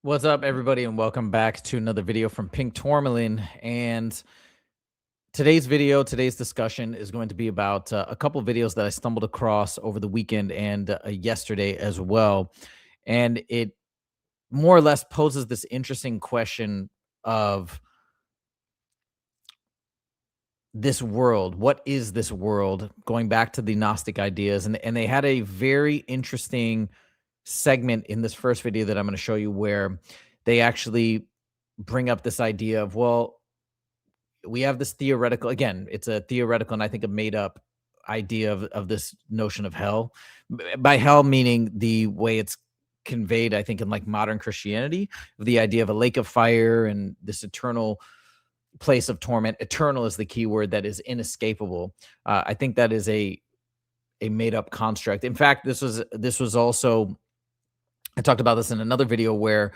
What's up, everybody, and welcome back to another video from Pink Tourmaline. And today's discussion is going to be about a couple videos that I stumbled across over the weekend and yesterday as well. And it more or less poses this interesting question of this world. What is this world? Going back to the Gnostic ideas, and they had a very interesting segment in this first video that I'm going to show you where they actually bring up this idea of, well, we have this theoretical, again, it's a theoretical and I think a made up idea of this notion of hell. By hell meaning the way it's conveyed, I think, in like modern Christianity, the idea of a lake of fire and this eternal place of torment. Eternal is the key word, that is inescapable. I think that is a made up construct. In fact, this was also, I talked about this in another video, where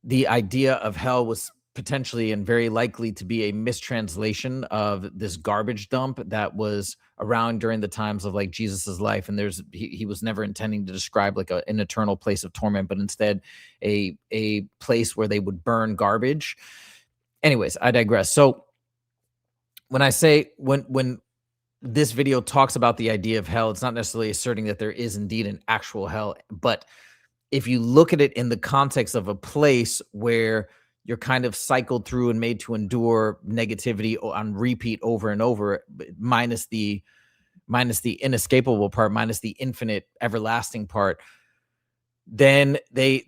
the idea of hell was potentially and very likely to be a mistranslation of this garbage dump that was around during the times of like Jesus's life. And he was never intending to describe like an eternal place of torment, but instead a place where they would burn garbage. Anyways, I digress. So when I say, when this video talks about the idea of hell, it's not necessarily asserting that there is indeed an actual hell, but if you look at it in the context of a place where you're kind of cycled through and made to endure negativity on repeat over and over, minus the inescapable part, minus the infinite everlasting part, then they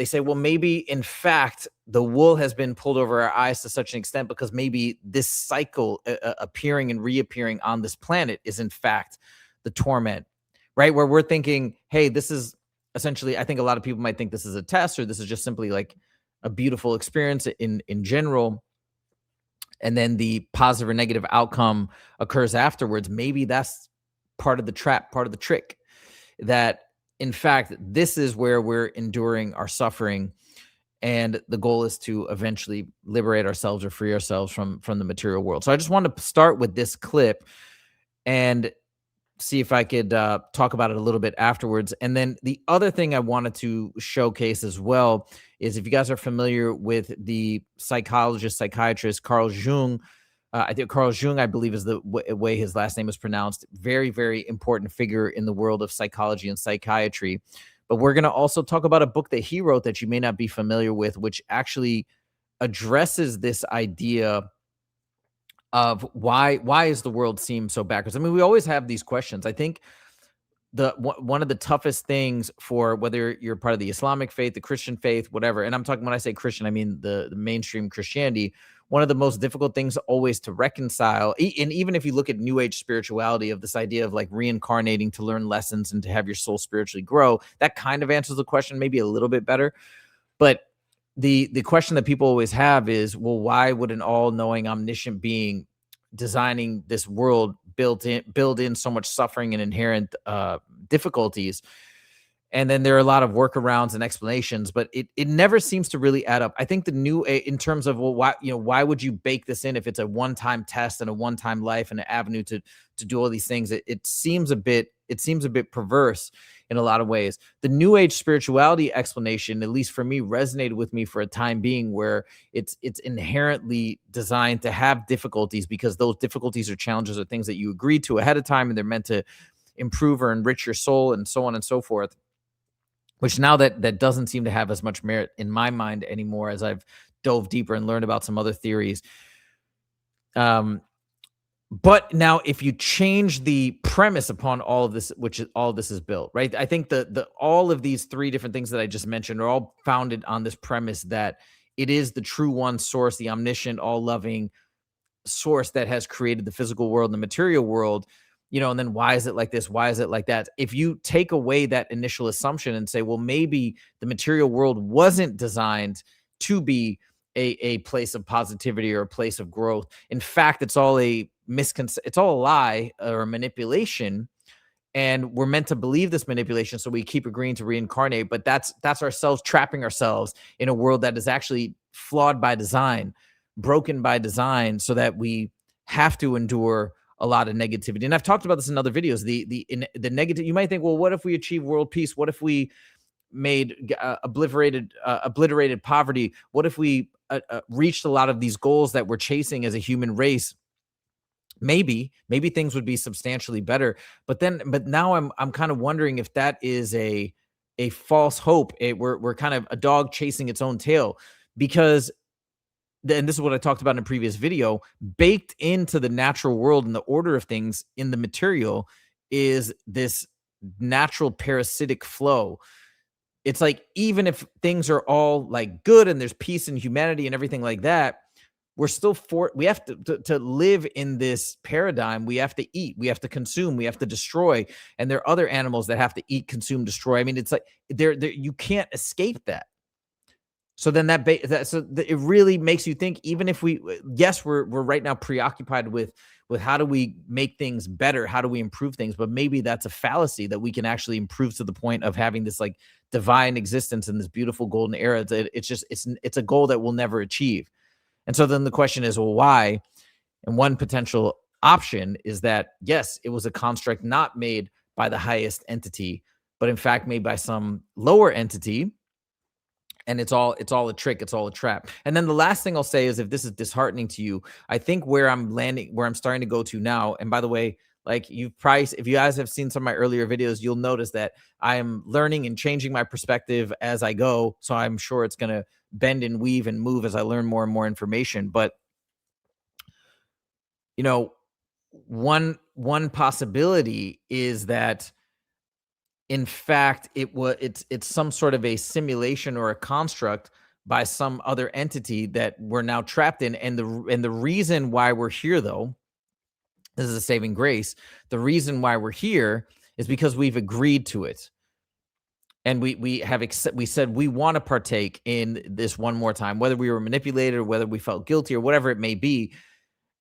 say, well, maybe in fact the wool has been pulled over our eyes to such an extent because maybe this cycle appearing and reappearing on this planet is in fact the torment, right? Where we're thinking, hey, this is essentially, I think a lot of people might think this is a test, or this is just simply like a beautiful experience in general, and then the positive or negative outcome occurs afterwards. Maybe that's part of the trap, part of the trick, that in fact this is where we're enduring our suffering, and the goal is to eventually liberate ourselves or free ourselves from the material world. So I just wanted to start with this clip and see if I could talk about it a little bit afterwards. And then the other thing I wanted to showcase as well is, if you guys are familiar with the psychiatrist Carl Jung, I think Carl Jung, I believe, is the way his last name is pronounced. Very, very important figure in the world of psychology and psychiatry. But we're going to also talk about a book that he wrote that you may not be familiar with, which actually addresses this idea of why is the world seem so backwards. I mean, we always have these questions. I think one of the toughest things for whether you're part of the Islamic faith, the Christian faith, whatever, and I'm talking, when I say Christian, I mean the mainstream Christianity, one of the most difficult things always to reconcile, and even if you look at New Age spirituality, of this idea of like reincarnating to learn lessons and to have your soul spiritually grow, that kind of answers the question maybe a little bit better. But the question that people always have is, well, why would an all-knowing, omniscient being designing this world build in so much suffering and inherent difficulties? And then there are a lot of workarounds and explanations, but it never seems to really add up. I think in terms of, well, why would you bake this in if it's a one-time test and a one-time life and an avenue to do all these things? It seems a bit perverse in a lot of ways. The New Age spirituality explanation, at least for me, resonated with me for a time being, where it's inherently designed to have difficulties, because those difficulties or challenges are things that you agreed to ahead of time, and they're meant to improve or enrich your soul, and so on and so forth. Which now that doesn't seem to have as much merit in my mind anymore, as I've dove deeper and learned about some other theories. But now, if you change the premise upon all of this, which is all this is built, right? I think all of these three different things that I just mentioned are all founded on this premise that it is the true one source, the omniscient, all-loving source that has created the physical world and the material world. And then why is it like this? Why is it like that? If you take away that initial assumption and say, well, maybe the material world wasn't designed to be a place of positivity or a place of growth. In fact, it's all it's all a lie or a manipulation, and we're meant to believe this manipulation, so we keep agreeing to reincarnate. But that's ourselves trapping ourselves in a world that is actually flawed by design, broken by design, so that we have to endure a lot of negativity. And I've talked about this in other videos. The negative, you might think, well, what if we achieve world peace? What if we made obliterated poverty, what if we reached a lot of these goals that we're chasing as a human race, maybe things would be substantially better. But now I'm kind of wondering if that is a false hope. We're kind of a dog chasing its own tail, because and this is what I talked about in a previous video, baked into the natural world and the order of things in the material is this natural parasitic flow. It's like, even if things are all like good and there's peace and humanity and everything like that, we're still we have to live in this paradigm. We have to eat, we have to consume, we have to destroy, and there are other animals that have to eat, consume, destroy. I mean, it's like there you can't escape that. So then it really makes you think, even if yes, we're right now preoccupied with how do we make things better, how do we improve things, but maybe that's a fallacy, that we can actually improve to the point of having this like divine existence in this beautiful golden era. It's a goal that we'll never achieve. And so then the question is, well, why? And one potential option is that, yes, it was a construct not made by the highest entity, but in fact made by some lower entity. And it's all a trick. It's all a trap. And then the last thing I'll say is, if this is disheartening to you, I think where I'm starting to go to now, and by the way, like, if you guys have seen some of my earlier videos, you'll notice that I am learning and changing my perspective as I go. So I'm sure it's going to bend and weave and move as I learn more and more information. But, you know, one possibility is that, in fact, it's some sort of a simulation or a construct by some other entity that we're now trapped in. And the reason why we're here, though, this is a saving grace. The reason why we're here is because we've agreed to it. And we said we want to partake in this one more time, whether we were manipulated or whether we felt guilty or whatever it may be.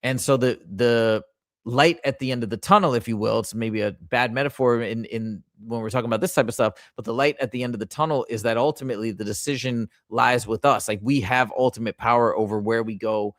And so the light at the end of the tunnel, if you will, it's maybe a bad metaphor in when we're talking about this type of stuff, but the light at the end of the tunnel is that ultimately the decision lies with us. Like, we have ultimate power over where we go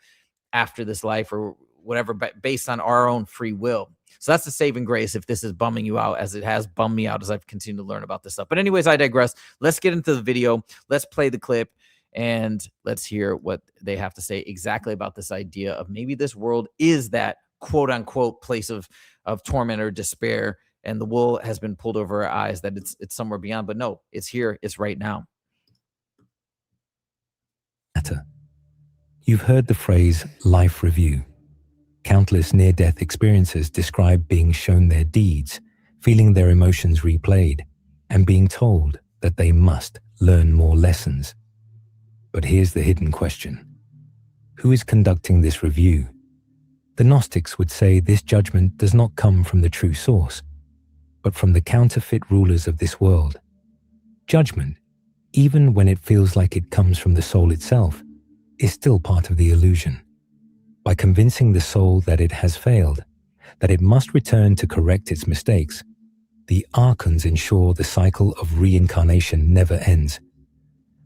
after this life or whatever, but based on our own free will. So that's the saving grace, if this is bumming you out, as it has bummed me out as I've continued to learn about this stuff. But anyways, I digress. Let's get into the video. Let's play the clip and let's hear what they have to say exactly about this idea of maybe this world is that quote unquote place of torment or despair, and the wool has been pulled over our eyes, that it's somewhere beyond. But no, it's here, it's right now. You've heard the phrase life review. Countless near-death experiences describe being shown their deeds, feeling their emotions replayed, and being told that they must learn more lessons. But here's the hidden question. Who is conducting this review? The Gnostics would say this judgment does not come from the true source, but from the counterfeit rulers of this world. Judgment, even when it feels like it comes from the soul itself, is still part of the illusion. By convincing the soul that it has failed, that it must return to correct its mistakes, the archons ensure the cycle of reincarnation never ends.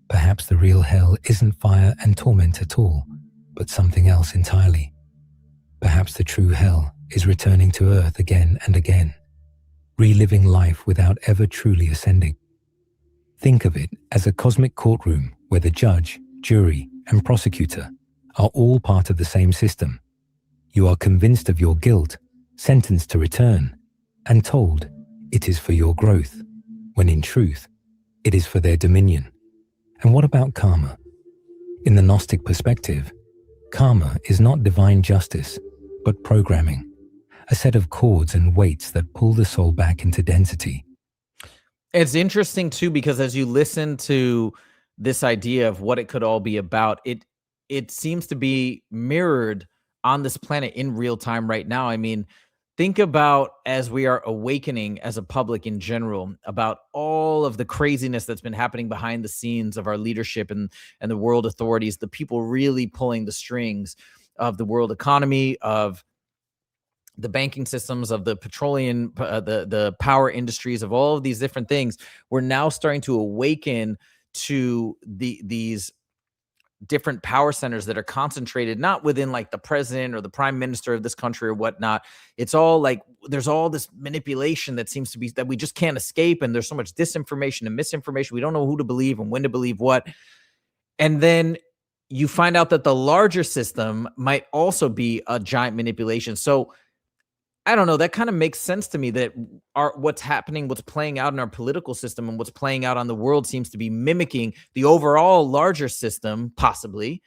Perhaps the real hell isn't fire and torment at all, but something else entirely. Perhaps the true hell is returning to earth again and again, reliving life without ever truly ascending. Think of it as a cosmic courtroom where the judge, jury, and prosecutor are all part of the same system. You are convinced of your guilt, sentenced to return, and told it is for your growth, when in truth, it is for their dominion. And what about karma? In the Gnostic perspective, karma is not divine justice, but programming, a set of cords and weights that pull the soul back into density. It's interesting too, because as you listen to this idea of what it could all be about, it seems to be mirrored on this planet in real time right now. I mean, think about, as we are awakening as a public in general, about all of the craziness that's been happening behind the scenes of our leadership and the world authorities, the people really pulling the strings of the world economy, of the banking systems, of the petroleum, the power industries, of all of these different things. We're now starting to awaken to these different power centers that are concentrated not within like the president or the prime minister of this country or whatnot. It's all like there's all this manipulation that seems to be that we just can't escape, and there's so much disinformation and misinformation. We don't know who to believe and when to believe what. And then you find out that the larger system might also be a giant manipulation. So I don't know. That kind of makes sense to me that what's happening, what's playing out in our political system and what's playing out on the world seems to be mimicking the overall larger system, possibly,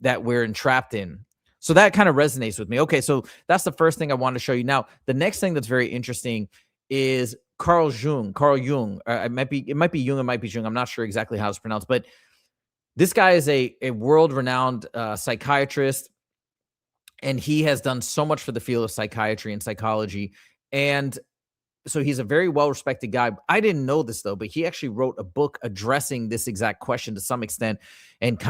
that we're entrapped in. So that kind of resonates with me. Okay, so that's the first thing I want to show you. Now, the next thing that's very interesting is Carl Jung. It might be Jung, it might be Jung. I'm not sure exactly how it's pronounced, but this guy is a world-renowned psychiatrist, and he has done so much for the field of psychiatry and psychology. And so he's a very well-respected guy. I didn't know this, though, but he actually wrote a book addressing this exact question to some extent, and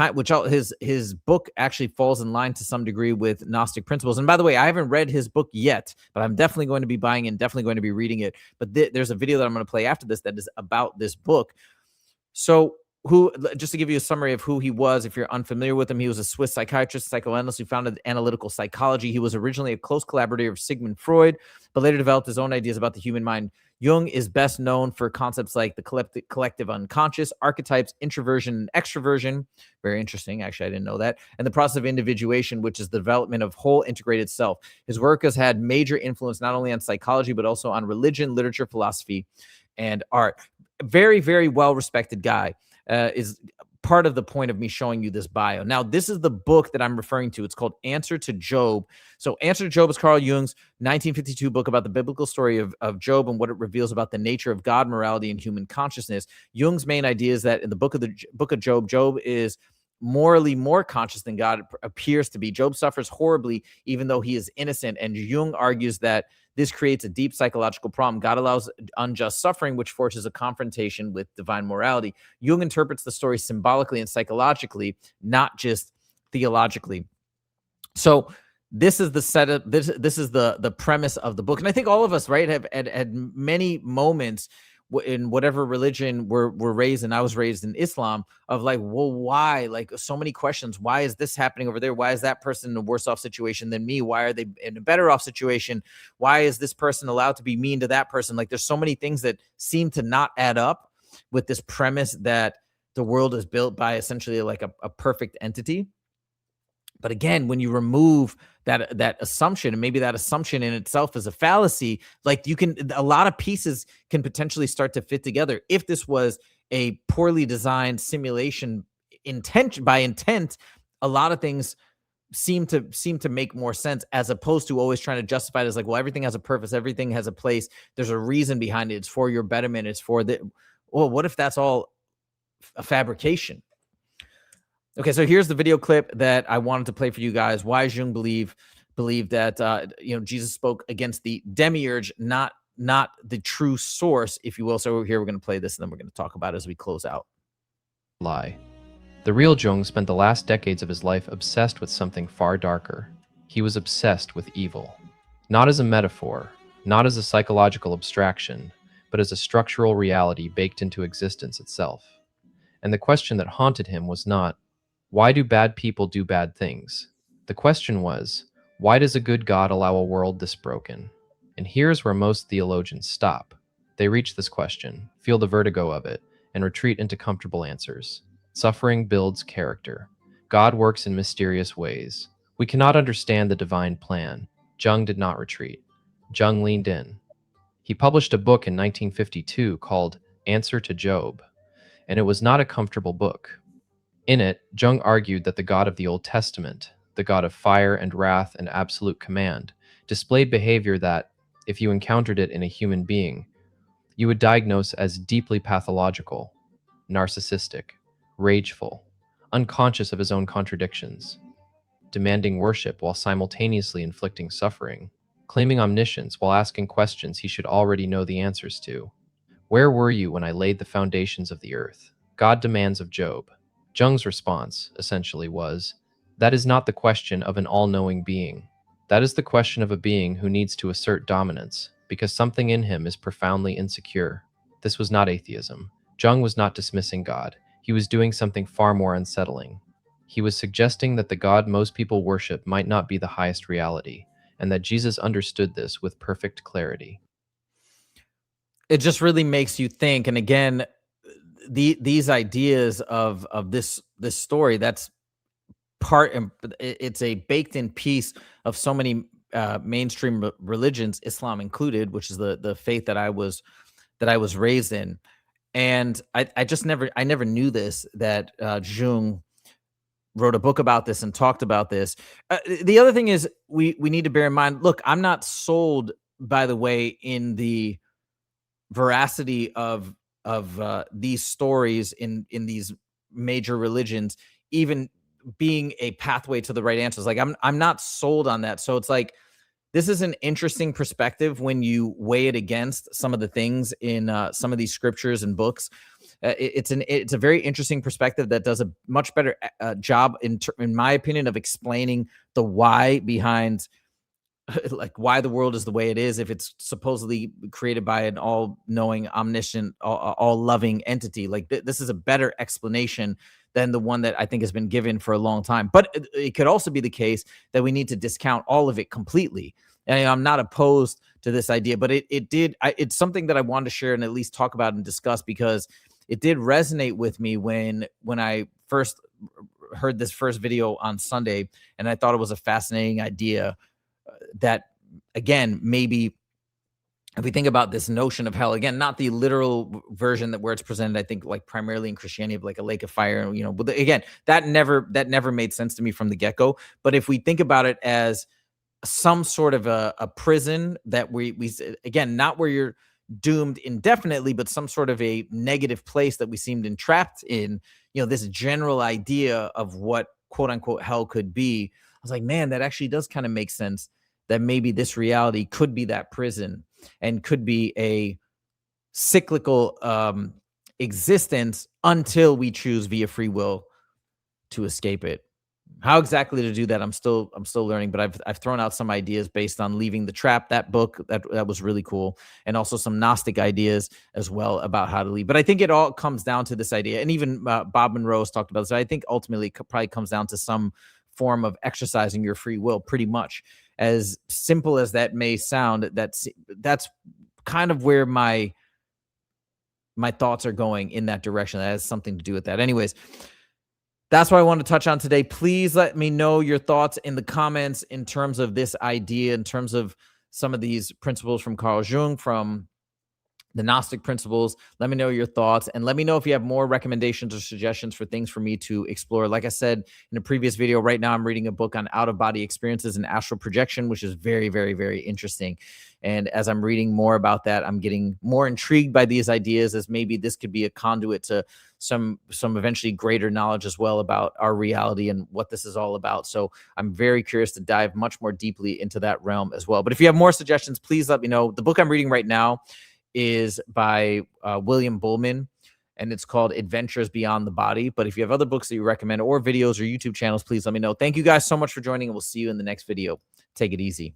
his book actually falls in line to some degree with Gnostic principles. And by the way, I haven't read his book yet, but I'm definitely going to be buying it and definitely going to be reading it. But there's a video that I'm going to play after this that is about this book. So just to give you a summary of who he was, if you're unfamiliar with him, he was a Swiss psychiatrist, psychoanalyst who founded analytical psychology. He was originally a close collaborator of Sigmund Freud, but later developed his own ideas about the human mind. Jung is best known for concepts like the collective unconscious, archetypes, introversion, and extroversion. Very interesting. Actually, I didn't know that. And the process of individuation, which is the development of whole integrated self. His work has had major influence not only on psychology, but also on religion, literature, philosophy, and art. Very, very well-respected guy. Is part of the point of me showing you this bio. Now, this is the book that I'm referring to. It's called Answer to Job. So Answer to Job is Carl Jung's 1952 book about the biblical story of Job and what it reveals about the nature of God, morality, and human consciousness. Jung's main idea is that in the book of Job, Job is morally more conscious than God appears to be. Job suffers horribly, even though he is innocent. And Jung argues that this creates a deep psychological problem. God allows unjust suffering, which forces a confrontation with divine morality. Jung interprets the story symbolically and psychologically, not just theologically. So this is the setup. This is the premise of the book. And I think all of us, right, have had many moments in whatever religion we're raised in. I was raised in Islam, of like, well, why? Like, so many questions. Why is this happening over there? Why is that person in a worse off situation than me? Why are they in a better off situation? Why is this person allowed to be mean to that person? Like, there's so many things that seem to not add up with this premise that the world is built by essentially like a perfect entity. But again, when you remove that assumption, and maybe that assumption in itself is a fallacy, like a lot of pieces can potentially start to fit together. If this was a poorly designed simulation by intent, a lot of things seem to make more sense, as opposed to always trying to justify it as like, well, everything has a purpose, everything has a place, there's a reason behind it, it's for your betterment, it's for well, what if that's all a fabrication? Okay, so here's the video clip that I wanted to play for you guys. Why Jung believe that Jesus spoke against the demiurge, not the true source, if you will. So here we're going to play this, and then we're going to talk about it as we close out. Lie. The real Jung spent the last decades of his life obsessed with something far darker. He was obsessed with evil. Not as a metaphor, not as a psychological abstraction, but as a structural reality baked into existence itself. And the question that haunted him was not, why do bad people do bad things? The question was, why does a good God allow a world this broken? And here's where most theologians stop. They reach this question, feel the vertigo of it, and retreat into comfortable answers. Suffering builds character. God works in mysterious ways. We cannot understand the divine plan. Jung did not retreat. Jung leaned in. He published a book in 1952 called Answer to Job, and it was not a comfortable book. In it, Jung argued that the God of the Old Testament, the God of fire and wrath and absolute command, displayed behavior that, if you encountered it in a human being, you would diagnose as deeply pathological, narcissistic, rageful, unconscious of his own contradictions, demanding worship while simultaneously inflicting suffering, claiming omniscience while asking questions he should already know the answers to. Where were you when I laid the foundations of the earth? God demands of Job. Jung's response, essentially, was, that is not the question of an all-knowing being. That is the question of a being who needs to assert dominance, because something in him is profoundly insecure. This was not atheism. Jung was not dismissing God. He was doing something far more unsettling. He was suggesting that the God most people worship might not be the highest reality, and that Jesus understood this with perfect clarity. It just really makes you think. And again, these ideas of this story, that's part and it's a baked in piece of so many mainstream religions, Islam included, which is the faith that I was raised in. And I just never knew this, that Jung wrote a book about this and talked about this. The other thing is, we need to bear in mind, look, I'm not sold, by the way, in the veracity of these stories in these major religions even being a pathway to the right answers. Like, I'm not sold on that. So it's like, this is an interesting perspective when you weigh it against some of the things in some of these scriptures and books. It's a very interesting perspective that does a much better job, in my opinion, of explaining the why behind like why the world is the way it is, if it's supposedly created by an all-knowing, omniscient, all-loving entity. Like, this is a better explanation than the one that I think has been given for a long time. But it could also be the case that we need to discount all of it completely. And I'm not opposed to this idea, but it's something that I wanted to share and at least talk about and discuss, because it did resonate with me when I first heard this first video on Sunday, and I thought it was a fascinating idea. That, again, maybe if we think about this notion of hell, again, not the literal version that where it's presented, I think, like primarily in Christianity, of like a lake of fire, but again, that never made sense to me from the get-go. But if we think about it as some sort of a prison that we again, not where you're doomed indefinitely, but some sort of a negative place that we seemed entrapped in, this general idea of what quote unquote hell could be. I was like, man, that actually does kind of make sense, that maybe this reality could be that prison and could be a cyclical existence until we choose via free will to escape it. How exactly to do that, I'm still learning, but I've thrown out some ideas based on Leaving the Trap, that book that was really cool, and also some Gnostic ideas as well about how to leave. But I think it all comes down to this idea, and even Bob Monroe has talked about this. I think ultimately it probably comes down to some form of exercising your free will, pretty much. As simple as that may sound, that's kind of where my thoughts are going, in that direction. That has something to do with that. Anyways, that's what I want to touch on today. Please let me know your thoughts in the comments in terms of this idea, in terms of some of these principles from Carl Jung, from the Gnostic principles. Let me know your thoughts, and let me know if you have more recommendations or suggestions for things for me to explore. Like I said in a previous video, right now I'm reading a book on out-of-body experiences and astral projection, which is very, very, very interesting. And as I'm reading more about that, I'm getting more intrigued by these ideas, as maybe this could be a conduit to some eventually greater knowledge as well about our reality and what this is all about. So I'm very curious to dive much more deeply into that realm as well. But if you have more suggestions, please let me know. The book I'm reading right now is by William Bullman, and it's called Adventures Beyond the Body. But if you have other books that you recommend, or videos or YouTube channels, please let me know. Thank you guys so much for joining, and we'll see you in the next video. Take it easy.